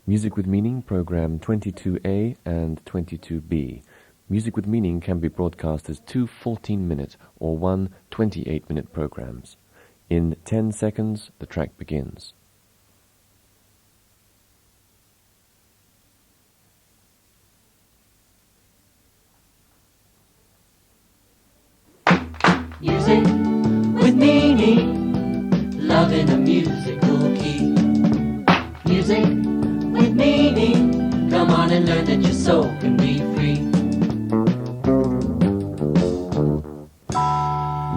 Music with Meaning, program 22A and 22B. Music with Meaning can be broadcast as two 14-minute or one 28-minute programs. In 10 seconds, the track begins. Music with meaning, love in a musical key. Music with meaning, come on and learn that your soul can be free.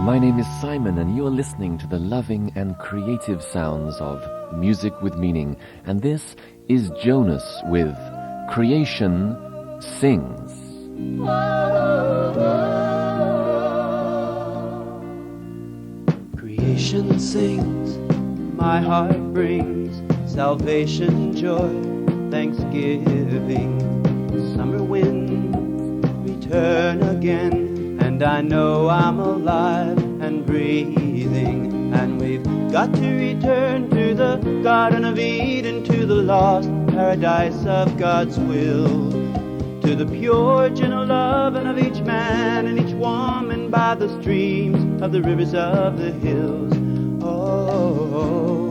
My name is Simon, and you're listening to the loving and creative sounds of Music with Meaning. And this is Jonas with Creation Sings. Creation sings, my heart brings salvation, joy, thanksgiving. Summer winds return again, and I know I'm alive and breathing. And we've got to return to the Garden of Eden, to the lost paradise of God's will, to the pure, gentle love of each man and each woman by the streams of the rivers of the hills. Oh,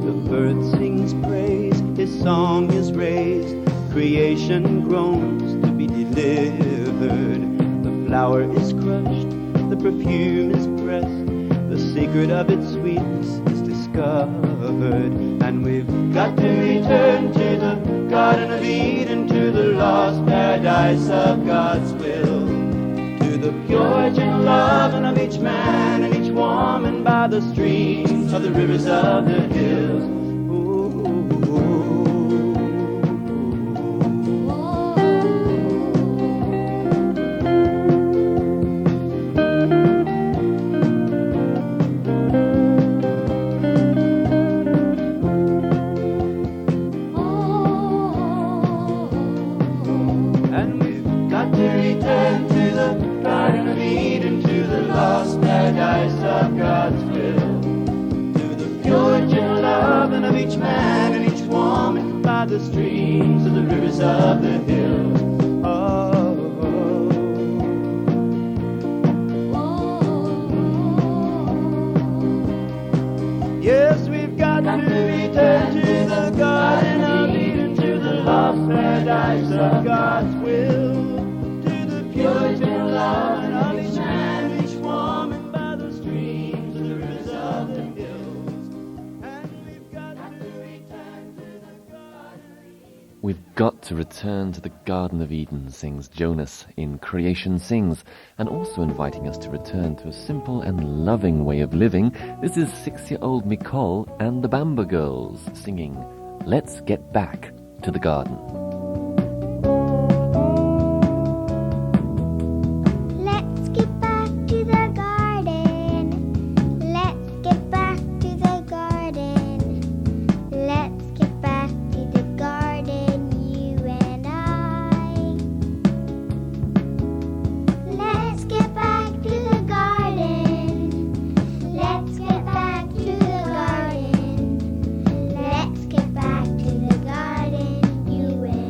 the bird sings praise, his song is raised, creation groans to be delivered. The flower is crushed, the perfume is pressed, the secret of its sweetness is discovered. And we've got to return to the Garden of Eden, to the lost paradise of God's will, to the pure, gentle love of each man and each woman by the streams of the rivers of the hills. The streams of the rivers of the hills. Yes, we've got to return to the Garden of Eden, to the lost paradise of God's will, to the pure, gentle love of each man, each woman by the streams of the rivers of the hills. And we've got to return to the Garden. We've got to return to the Garden of Eden, sings Jonas in Creation Sings, and also inviting us to return to a simple and loving way of living. This is 6-year-old Nicole and the Bamba Girls singing Let's Get Back to the Garden. Let's get back to the garden. Let's get back to the garden. Let's get back to the garden, you and I. Let's get back to the garden. Let's get back to the garden. Let's get back to the garden, you and I.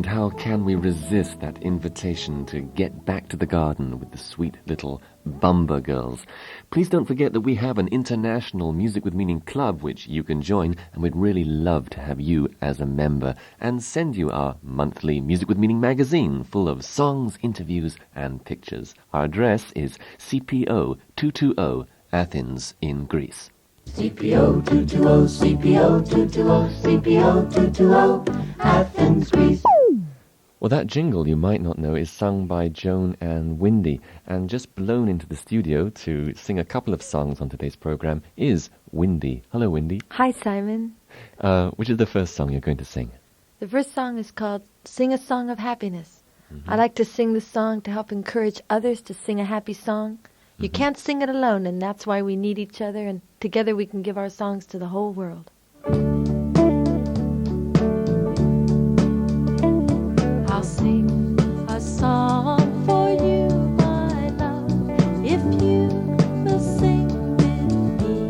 And how can we resist that invitation to get back to the garden with the sweet little Bumba girls? Please don't forget that we have an international Music with Meaning club which you can join, and we'd really love to have you as a member and send you our monthly Music with Meaning magazine full of songs, interviews and pictures. Our address is CPO 220 Athens in Greece. CPO 220, CPO 220, CPO 220, Athens, Greece. Well, that jingle, you might not know, is sung by Joan and Windy, and just blown into the studio to sing a couple of songs on today's program is Windy. Hello, Windy. Hi, Simon. Which is the first song you're going to sing? The first song is called Sing a Song of Happiness. I like to sing this song to help encourage others to sing a happy song. You can't sing it alone, and that's why we need each other, and together we can give our songs to the whole world. I'll sing a song for you, my love, if you will sing with me.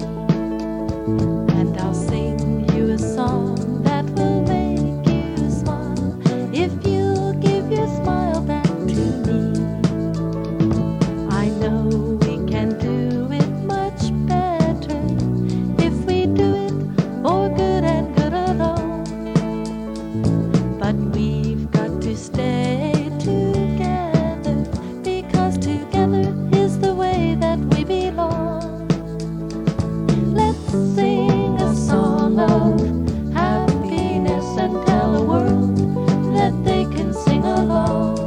And I'll sing you a song that will make you smile, if you'll give your smile back to me. I know we can do it much better if we do it for good and good alone. But we've got to stay together, because together is the way that we belong. Let's sing a song of happiness and tell the world that they can sing along.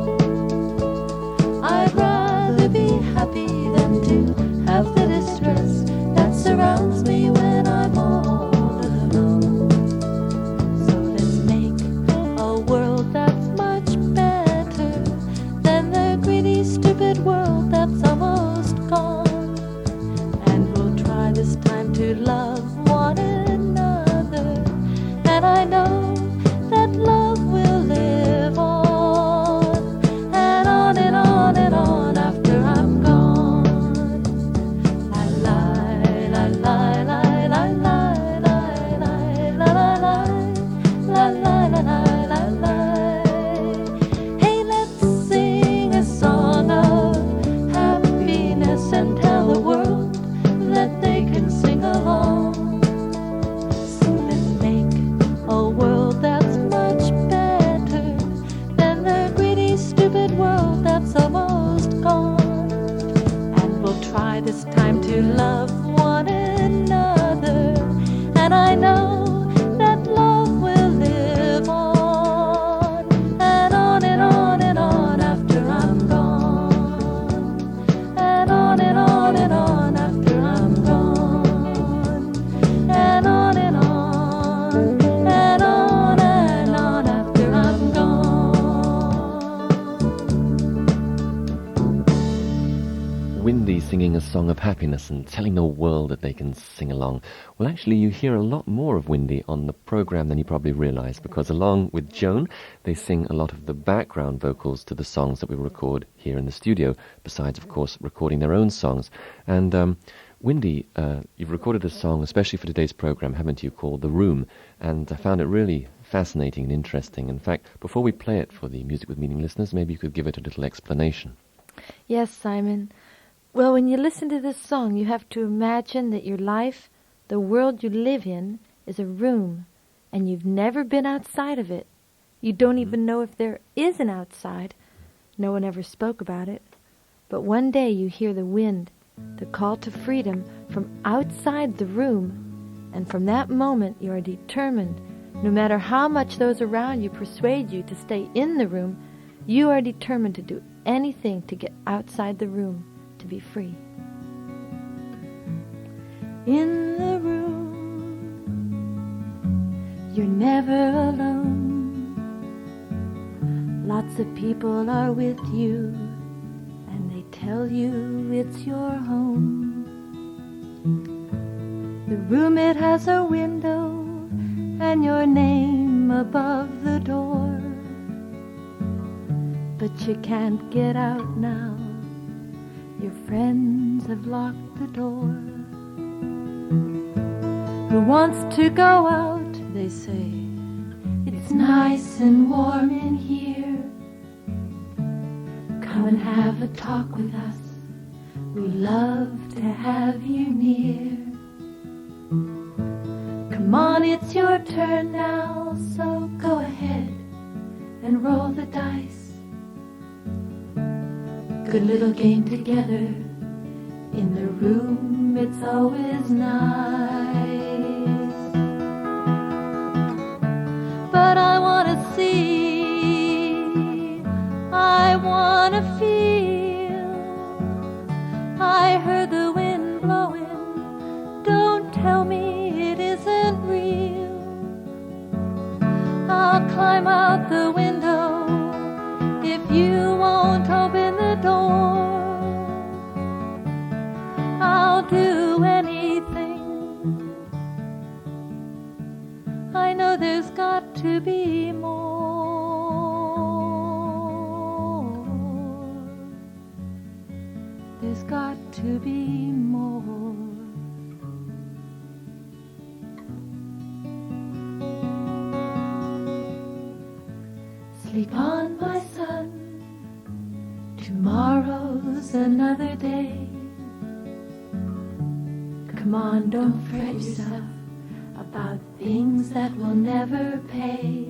I'd rather be happy than to have the distress that surrounds me when I'm all alone. So let's make a world that's much better than the greedy, stupid world that's almost gone. And we'll try this time to love one another, and I know that love will live on, and on and on and on after I'm gone. La la la la la la la la la la la la la la la la. Hey, let's sing a song of happiness and tell the world that they can sing along. So let's make a world that's much better than the greedy, stupid world that's almost gone. And we'll try this time to love one another, and I know that love will live on, and on and on and on after I'm gone, and on and on and on after I'm gone, and on and on and on and on after I'm gone. Windy singing a song of happiness and telling the world that they can sing along. Well, actually, you hear a lot more of Windy on the program than you probably realize, because along with Joan, they sing a lot of the background vocals to the songs that we record here in the studio, besides, of course, recording their own songs. And Windy, you've recorded a song, especially for today's program, haven't you, called The Room, and I found it really fascinating and interesting. In fact, before we play it for the Music with Meaning listeners, maybe you could give it a little explanation. Yes, Simon. Well, when you listen to this song, you have to imagine that your life, the world you live in, is a room, and you've never been outside of it. You don't even know if there is an outside. No one ever spoke about it. But one day you hear the wind, the call to freedom from outside the room, and from that moment you are determined, no matter how much those around you persuade you to stay in the room, you are determined to do anything to get outside the room, to be free. In the room, you're never alone. Lots of people are with you, and they tell you it's your home. The room, it has a window and your name above the door. But you can't get out now. Your friends have locked the door. Who wants to go out? They say. It's nice and warm in here. Come and have a talk with us. We love to have you near. Come on, it's your turn now, so go ahead and roll the dice. Good little game together. In the room, it's always nice. But I want to see, I want to feel. I heard the wind blowing. Don't tell me it isn't real. I'll climb out the window if you won't open the door. I'll do anything. I know there's got to be more. There's got to be more. Sleep on, my son. Tomorrow's another day. Come on, don't fret yourself about things that will never pay.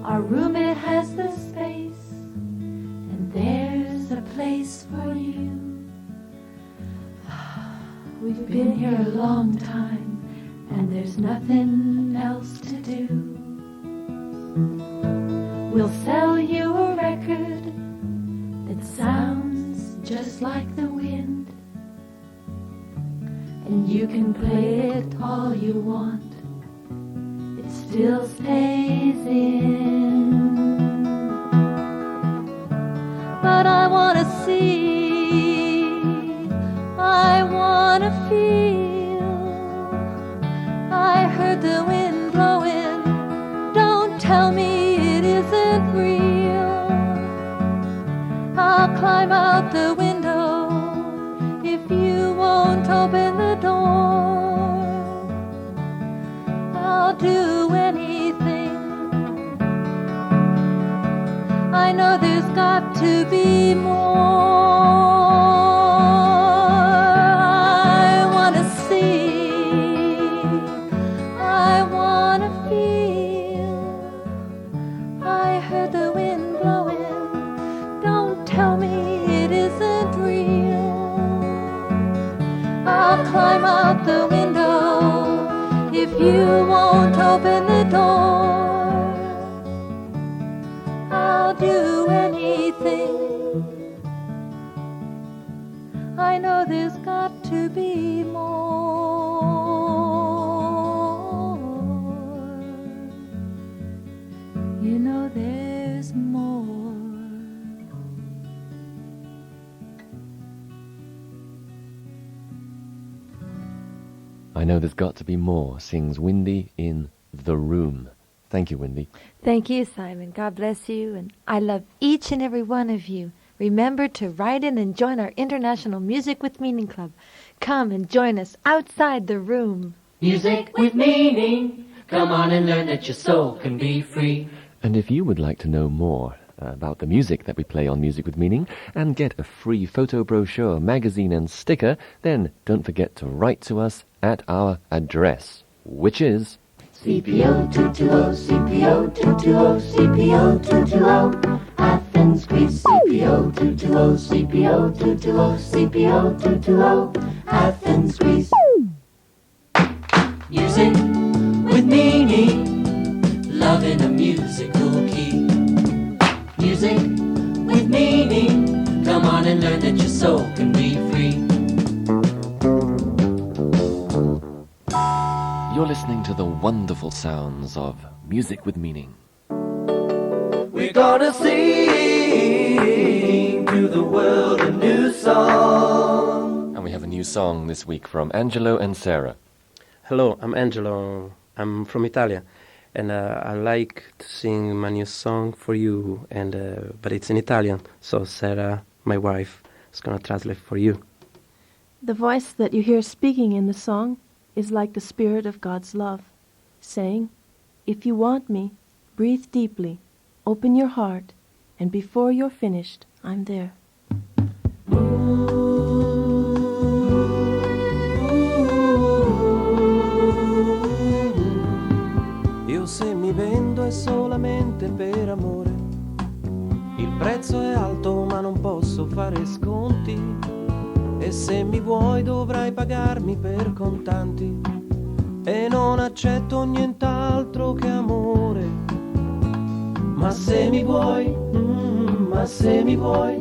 Our room, it has the space, and there's a place for you. We've been here a long time, and there's nothing else to do. We'll sell you a record that sounds just like the wind. And you can play it all you want, it still stays in. But I want to see, I want to feel. I heard the wind blowing. Don't tell me it isn't real. I'll climb out the window if you won't open the door. I'll do anything. I know there's got to be more. I want to see, I want to feel. I heard the wind blowing. Don't tell me it isn't real. I'll climb out the window if you won't open the door. I'll do anything. I know there's got to be more. You know there's more. I know there's got to be more, sings Windy in The Room. Thank you, Windy. Thank you, Simon. God bless you. And I love each and every one of you. Remember to write in and join our International Music with Meaning Club. Come and join us outside the room. Music with meaning. Come on and learn that your soul can be free. And if you would like to know more about the music that we play on Music with Meaning and get a free photo brochure, magazine and sticker, then don't forget to write to us at our address, which is CPO 220, CPO 220, CPO 220, Athens, Greece. CPO 220, CPO 220, CPO 220, Athens, Greece. Music with meaning, love in a musical key. Music with meaning, come on and learn that your soul can be free. You're listening to the wonderful sounds of Music with Meaning. We're gonna sing to the world a new song. And we have a new song this week from Angelo and Sarah. Hello, I'm Angelo. I'm from Italy, and I like to sing my new song for you. But it's in Italian, so Sarah, my wife, is gonna translate for you. The voice that you hear speaking in the song is like the spirit of God's love, saying, "If you want me, breathe deeply, open your heart, And before you're finished, I'm there. Io se mi vendo è solamente per amore. Il prezzo è alto ma non posso fare sconti. E se mi vuoi dovrai pagarmi per contanti. E non accetto nient'altro che amore. Ma se mi vuoi, ma se mi vuoi,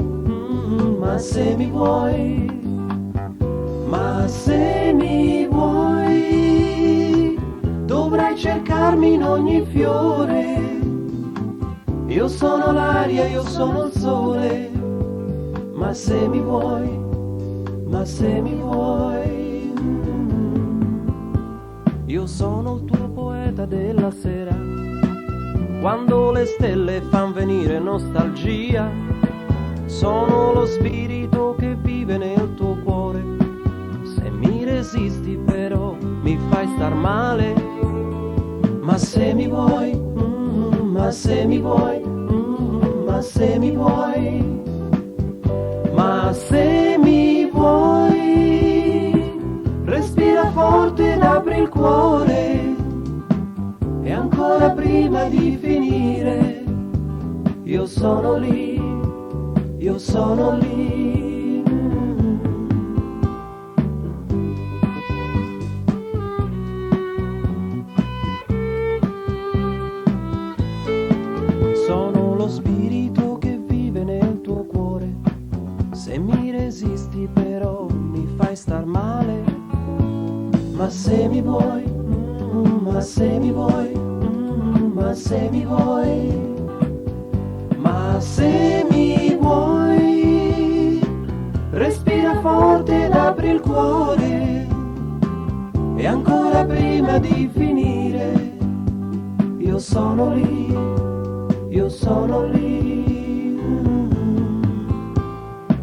ma se mi vuoi, ma se mi vuoi, dovrai cercarmi in ogni fiore. Io sono l'aria, io sono il sole. Ma se mi vuoi, ma se mi vuoi, io sono il tuo poeta della sera. Quando le stelle fan venire nostalgia, sono lo spirito che vive nel tuo cuore. Se mi resisti però mi fai star male. Ma se mi vuoi, ma se mi vuoi, ma se mi vuoi, ma se mi vuoi, respira forte ed apri il cuore. E ancora prima di finire, io sono lì, io sono lì. Sono lo spirito che vive nel tuo cuore. Se mi resisti però mi fai star male. Ma se mi vuoi, ma se mi vuoi, ma se mi vuoi, ma se mi vuoi, respira forte ed apri il cuore. E ancora prima di finire, io sono lì, io sono lì.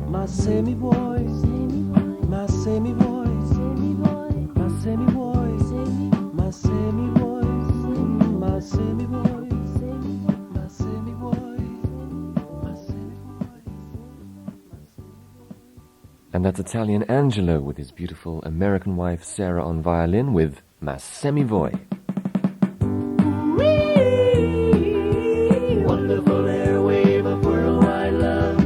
Ma se mi vuoi, ma se mi vuoi, ma se mi vuoi, ma se mi vuoi, ma se mi vuoi, ma se mi vuoi, ma se mi vuoi. And that's Italian Angelo with his beautiful American wife Sarah on violin with Ma se mi vuoi. Wonderful airwave of worldwide love.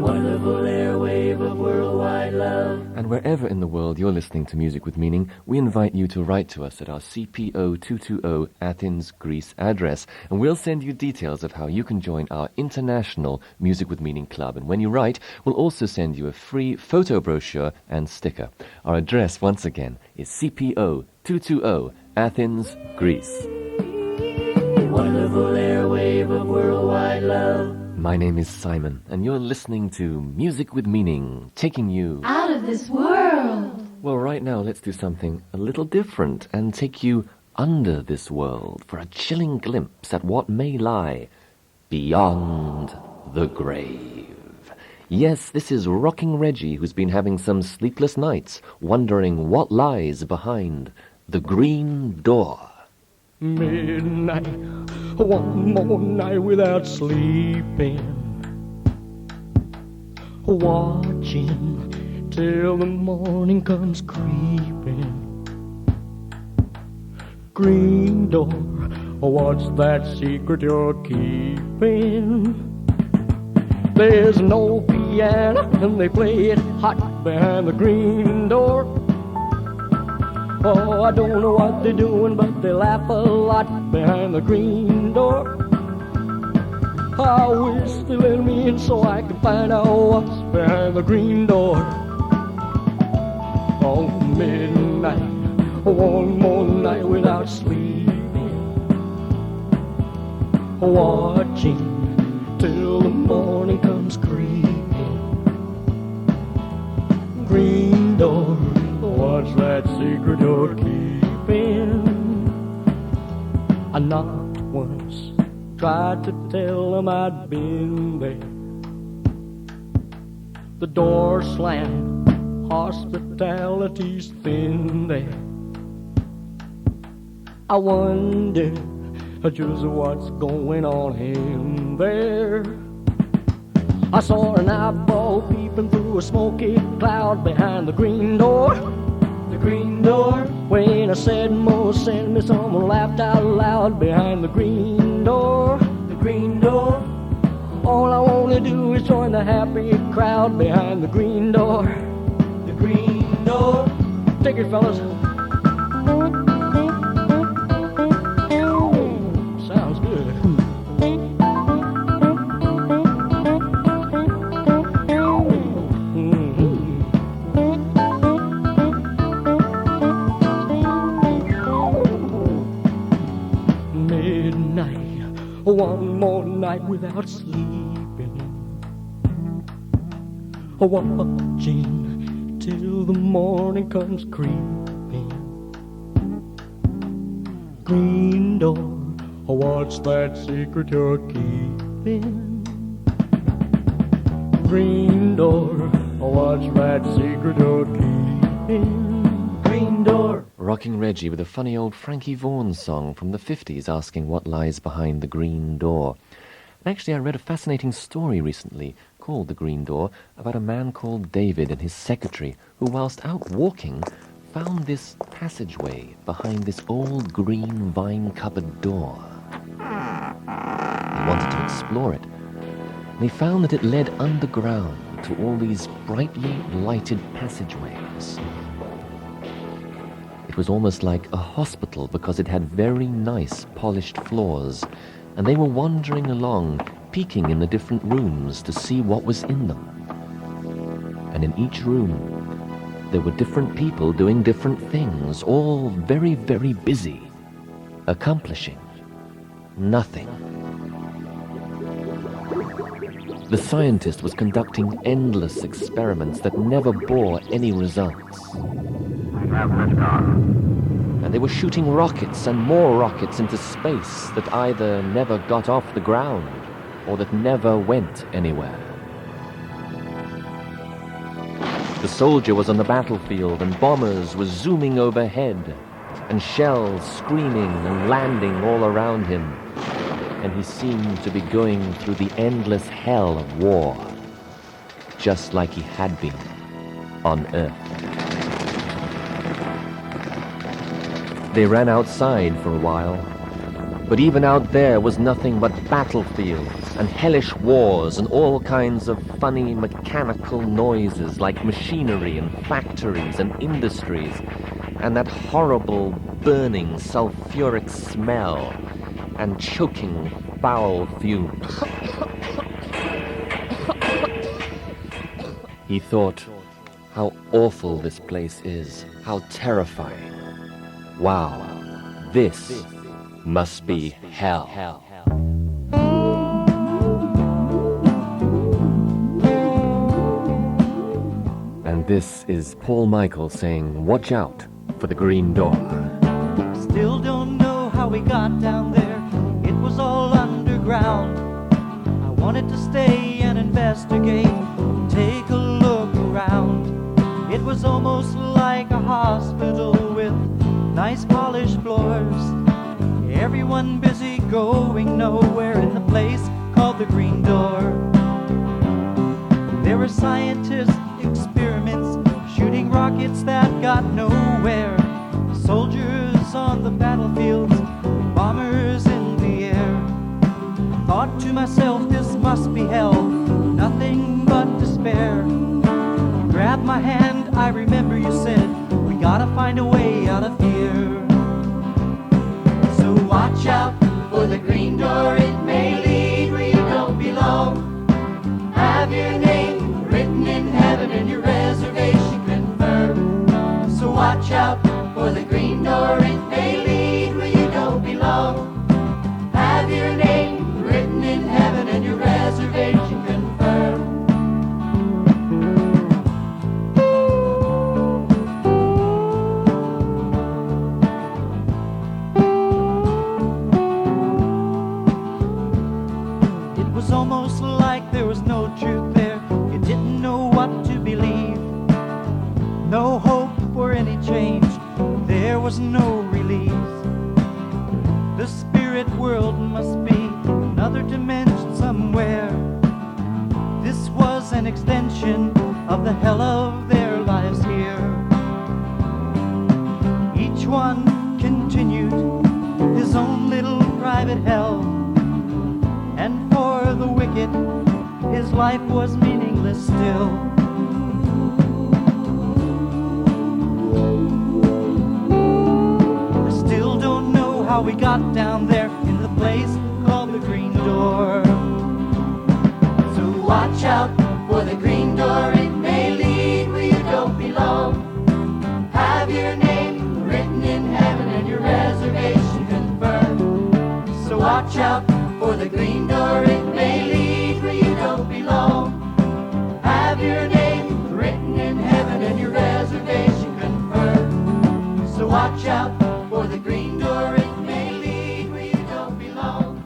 Wonderful airwave of worldwide love. And wherever in the world you're listening to Music with Meaning, we invite you to write to us at our CPO 220 Athens, Greece address, and we'll send you details of how you can join our international Music with Meaning club. And when you write, we'll also send you a free photo brochure and sticker. Our address, once again, is CPO 220 Athens, Greece. Wonderful airwave of worldwide love. My name is Simon, and you're listening to Music with Meaning, taking you Out of this world. Well, right now, let's do something a little different and take you under this world for a chilling glimpse at what may lie beyond the grave. Yes, this is Rocking Reggie, who's been having some sleepless nights, wondering what lies behind the green door. Midnight, one more night without sleeping, watching till the morning comes creeping. Green door, what's that secret you're keeping? There's no piano and they play it hot behind the green door. Oh, I don't know what they're doing, but they laugh a lot behind the green door. I wish they let me in so I could find out what's behind the green door. Oh, midnight, one more night without sleeping, watching till the morning comes creeping. Green door, what's that secret you're keeping? I knocked once, tried to tell them I'd been there. The door slammed, hospitality's thin there. I wonder just what's going on in there. I saw an eyeball peeping through a smoky cloud behind the green door. The green door. When I said, Mo, send me someone, laughed out loud behind the green door. The green door. All I want to do is join the happy crowd behind the green door. The green door. Take it, fellas. Sounds good. Midnight, one more night without sleeping, watching till the morning comes creeping. Green door, what's that secret you're keeping? Green door, what's that secret you're keeping? Green door. Rocking Reggie with a funny old Frankie Vaughan song from the 50s asking what lies behind the green door. And actually, I read a fascinating story recently called The Green Door about a man called David and his secretary who, whilst out walking, found this passageway behind this old green vine-covered door. He wanted to explore it, and he found that it led underground to all these brightly lighted passageways. It was almost like a hospital because it had very nice polished floors, and they were wandering along, peeking in the different rooms to see what was in them. And in each room, there were different people doing different things, all very, very busy, accomplishing nothing. The scientist was conducting endless experiments that never bore any results. And they were shooting rockets and more rockets into space that either never got off the ground or that never went anywhere. The soldier was on the battlefield and bombers were zooming overhead and shells screaming and landing all around him. And he seemed to be going through the endless hell of war, just like he had been on Earth. They ran outside for a while, but even out there was nothing but battlefields and hellish wars and all kinds of funny mechanical noises like machinery and factories and industries, and that horrible burning sulfuric smell and choking foul fumes. He thought, how awful this place is, how terrifying. Wow, this must be hell. And this is Paul Michael saying, watch out for the green door. Still don't know how we got down there. It was all underground. I wanted to stay and investigate, take a look around. It was almost like a hospital with nice polished floors. Everyone busy going nowhere in the place called the Green Door. There were scientists, experiments, shooting rockets that got nowhere. Soldiers on the battlefields, bombers in the air. Thought to myself, this must be hell, nothing but despair. You grabbed my hand, I remember you said, we gotta find a way out of here. So watch out for the green door, it may lead where you don't belong. Have your name written in heaven and your reservation confirmed. So watch out for the green door, it may lead where you don't belong. Have your name written in heaven and your reservation confirmed. It was almost like there was no truth there. You didn't know what to believe. No hope for any change. There was no release. The spirit world must be another dimension somewhere. This was an extension of the hell of their lives here. Each one continued his own little private hell, and for the wicked, his life was meaningless still. I still don't know how we got down there in the place called the Green Door. So watch out for the green door, it may lead where you don't belong. Have your name written in heaven and your reservation confirmed. So watch out for the green door, it may lead where you don't belong. Have your name written in heaven and your reservation confirmed. So watch out for the green door, it may lead where you don't belong.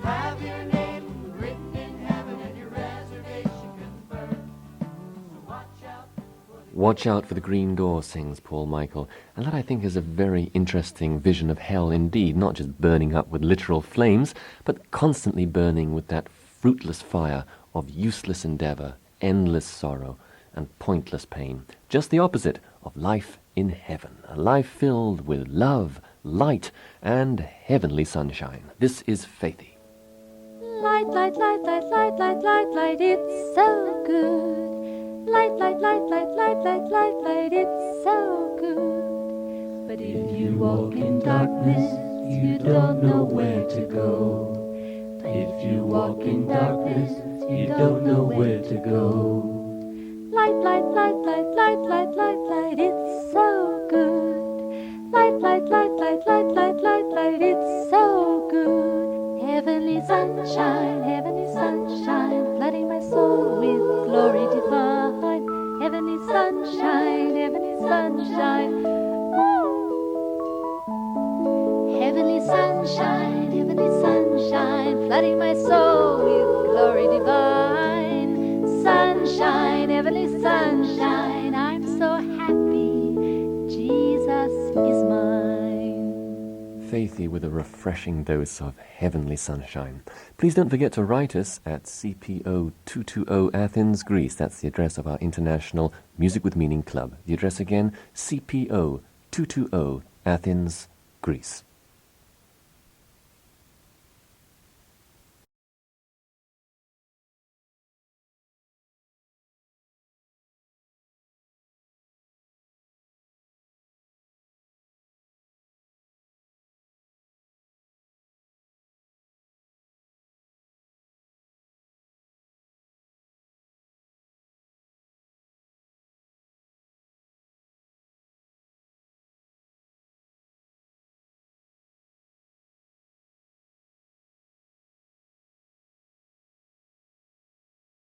Have your name written in heaven and your reservation confirmed. So watch out for the Watch out for the green door, sings Paul Michael. And that, I think, is a very interesting vision of hell indeed, not just burning up with literal flames, but constantly burning with that fruitless fire of useless endeavor, endless sorrow, and pointless pain. Just the opposite of life in heaven, a life filled with love, light, and heavenly sunshine. This is Faithy. Light, light, light, light, light, light, light, light, it's so good. Light, light, light, light, light, light, light, light, it's so good. But if you walk in darkness, you don't know where to go. If you walk in darkness, you don't know where to go. Light, light, light, light, light, light, light, light, it's so good. Light, light, light, light, light, light, light, light, it's so good. Heavenly sunshine, flooding my soul with glory divine. Heavenly sunshine, heavenly sunshine. Heavenly sunshine, flooding my soul with glory divine. Sunshine, heavenly sunshine, I'm so happy, Jesus is mine. Faithy with a refreshing dose of heavenly sunshine. Please don't forget to write us at CPO 220 Athens, Greece. That's the address of our International Music with Meaning Club. The address again, CPO 220 Athens, Greece.